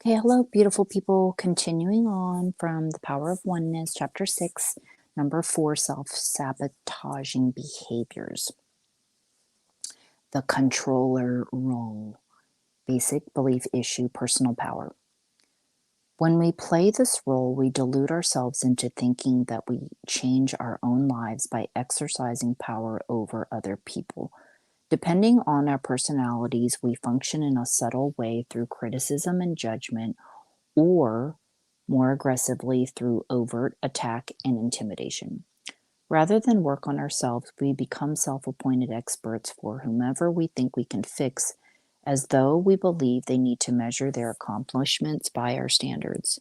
Okay, hello, beautiful people. Continuing on from The Power of Oneness, Chapter 6, Number 4, Self-Sabotaging Behaviors. The controller role. Basic belief issue, personal power. When we play this role, we delude ourselves into thinking that we change our own lives by exercising power over other people. Depending on our personalities, we function in a subtle way through criticism and judgment, or more aggressively through overt attack and intimidation. Rather than work on ourselves, we become self-appointed experts for whomever we think we can fix, as though we believe they need to measure their accomplishments by our standards.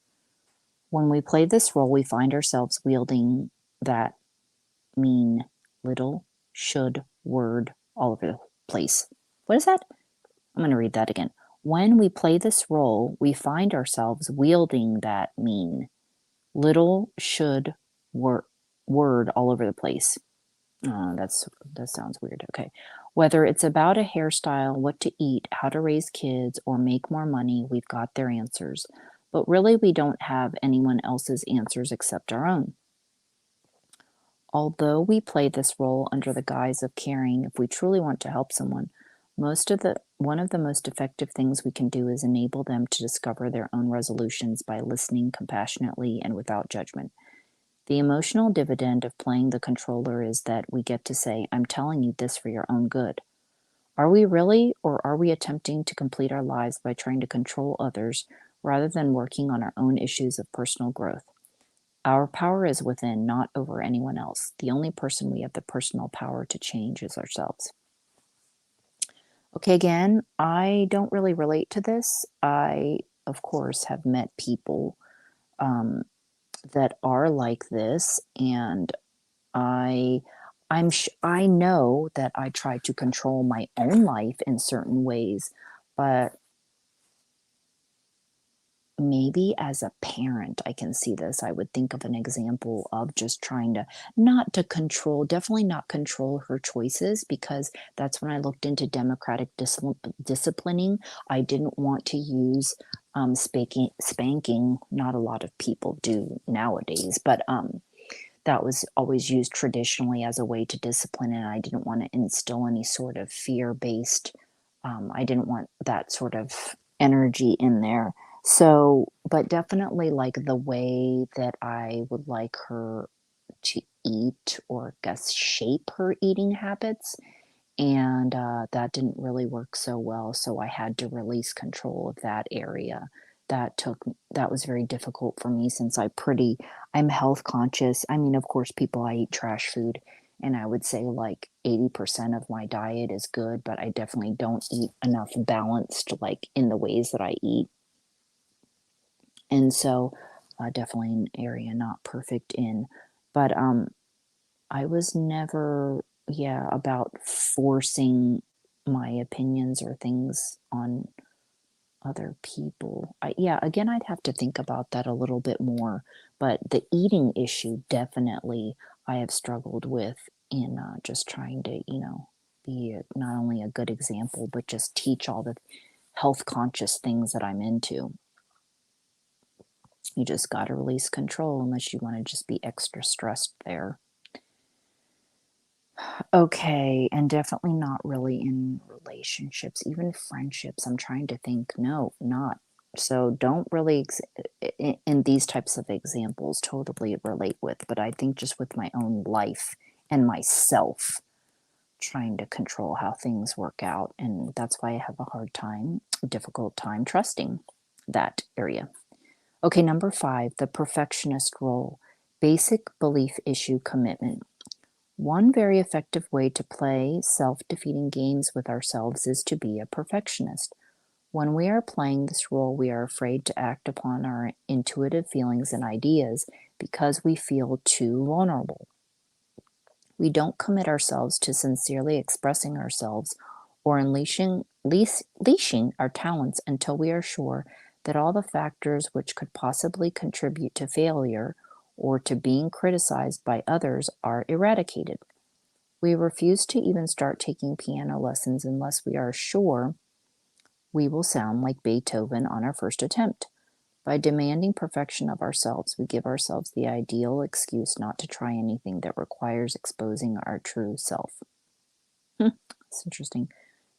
When we play this role, we find ourselves wielding that mean, little, should word all over the place. What is that? I'm going to read that again. When we play this role, we find ourselves wielding that mean, little, should word all over the place. That sounds weird. Okay. Whether it's about a hairstyle, what to eat, how to raise kids, or make more money, we've got their answers. But really, we don't have anyone else's answers except our own. Although we play this role under the guise of caring, if we truly want to help someone, one of the most effective things we can do is enable them to discover their own resolutions by listening compassionately and without judgment. The emotional dividend of playing the controller is that we get to say, I'm telling you this for your own good. Are we really, or are we attempting to complete our lives by trying to control others rather than working on our own issues of personal growth? Our power is within, not over anyone else. The only person we have the personal power to change is ourselves. Okay, again, I don't really relate to this. I, of course, have met people that are like this, and I know that I try to control my own life in certain ways, but maybe as a parent, I can see this. I would think of an example of just trying to not to control, definitely not control her choices, because that's when I looked into democratic disciplining. I didn't want to use spanking. Not a lot of people do nowadays, but that was always used traditionally as a way to discipline, and I didn't want to instill any sort of fear-based, I didn't want that sort of energy in there. So, but definitely like the way that I would like her to eat, or I guess shape her eating habits. And that didn't really work so well. So I had to release control of that area. That was very difficult for me, since I'm health conscious. I mean, of course, I eat trash food, and I would say like 80% of my diet is good, but I definitely don't eat enough balanced, like in the ways that I eat. And so definitely an area not perfect in, but I was never, yeah, about forcing my opinions or things on other people. Yeah, again, I'd have to think about that a little bit more. But the eating issue, definitely, I have struggled with in just trying to, be not only a good example, but just teach all the health conscious things that I'm into. You just got to release control unless you want to just be extra stressed there. Okay, and definitely not really in relationships, even friendships. I'm trying to think, no, not. So don't really, in these types of examples, totally relate with, but I think just with my own life and myself, trying to control how things work out. And that's why I have difficult time trusting that area. Okay, number 5, the perfectionist role, basic belief issue commitment. One very effective way to play self-defeating games with ourselves is to be a perfectionist. When we are playing this role, we are afraid to act upon our intuitive feelings and ideas because we feel too vulnerable. We don't commit ourselves to sincerely expressing ourselves or unleashing our talents until we are sure that all the factors which could possibly contribute to failure or to being criticized by others are eradicated. We refuse to even start taking piano lessons unless we are sure we will sound like Beethoven on our first attempt. By demanding perfection of ourselves, we give ourselves the ideal excuse not to try anything that requires exposing our true self. That's interesting.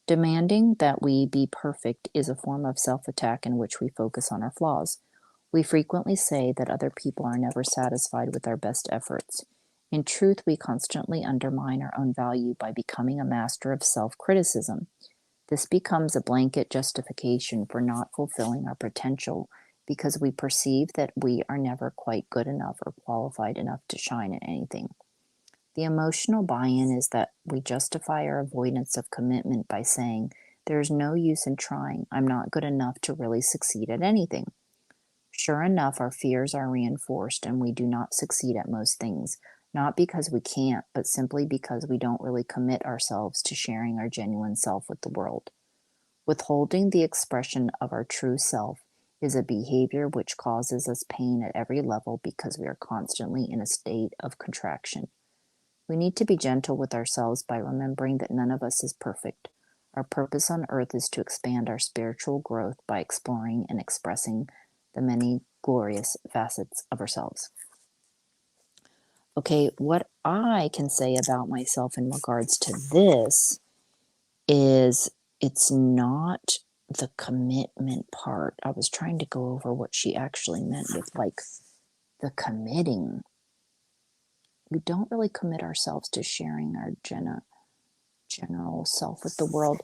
Demanding that we be perfect is a form of self-attack in which we focus on our flaws. We frequently say that other people are never satisfied with our best efforts. In truth, we constantly undermine our own value by becoming a master of self-criticism. This becomes a blanket justification for not fulfilling our potential because we perceive that we are never quite good enough or qualified enough to shine in anything. The emotional buy-in is that we justify our avoidance of commitment by saying, "There's no use in trying. I'm not good enough to really succeed at anything." Sure enough, our fears are reinforced and we do not succeed at most things, not because we can't, but simply because we don't really commit ourselves to sharing our genuine self with the world. Withholding the expression of our true self is a behavior which causes us pain at every level because we are constantly in a state of contraction. We need to be gentle with ourselves by remembering that none of us is perfect. Our purpose on earth is to expand our spiritual growth by exploring and expressing the many glorious facets of ourselves. Okay, what I can say about myself in regards to this is it's not the commitment part. I was trying to go over what she actually meant with like the committing. We don't really commit ourselves to sharing our general self with the world.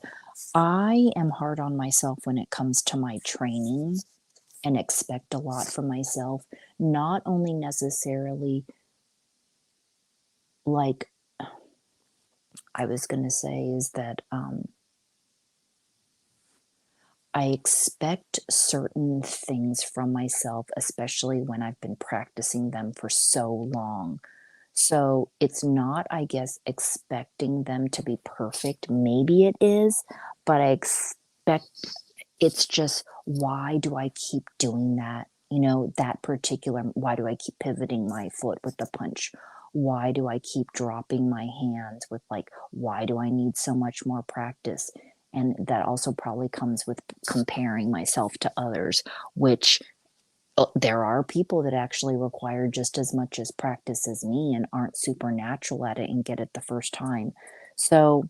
I am hard on myself when it comes to my training and expect a lot from myself, not only necessarily like I was going to say is that I expect certain things from myself, especially when I've been practicing them for so long. So it's not, I guess, expecting them to be perfect. Maybe it is, but I expect it's just, why do I keep doing that? You know, that particular, why do I keep pivoting my foot with the punch? Why do I keep dropping my hands with like, why do I need so much more practice? And that also probably comes with comparing myself to others, which there are people that actually require just as much as practice as me and aren't supernatural at it and get it the first time. So,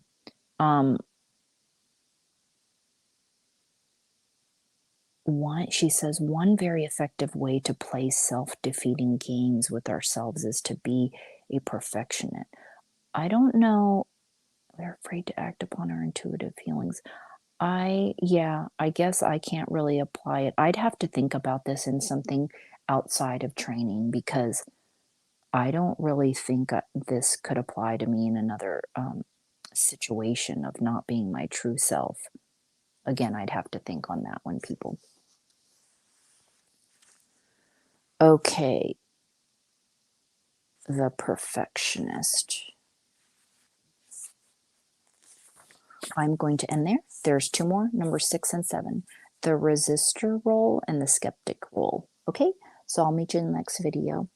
she says, one very effective way to play self-defeating games with ourselves is to be a perfectionist. I don't know. We're afraid to act upon our intuitive feelings. I guess I can't really apply it. I'd have to think about this in something outside of training because I don't really think this could apply to me in another situation of not being my true self. Again, I'd have to think on that one, people. Okay, the perfectionist. I'm going to end there. There's two more, number 6 and 7. The resistor role and the skeptic role. Okay, so I'll meet you in the next video.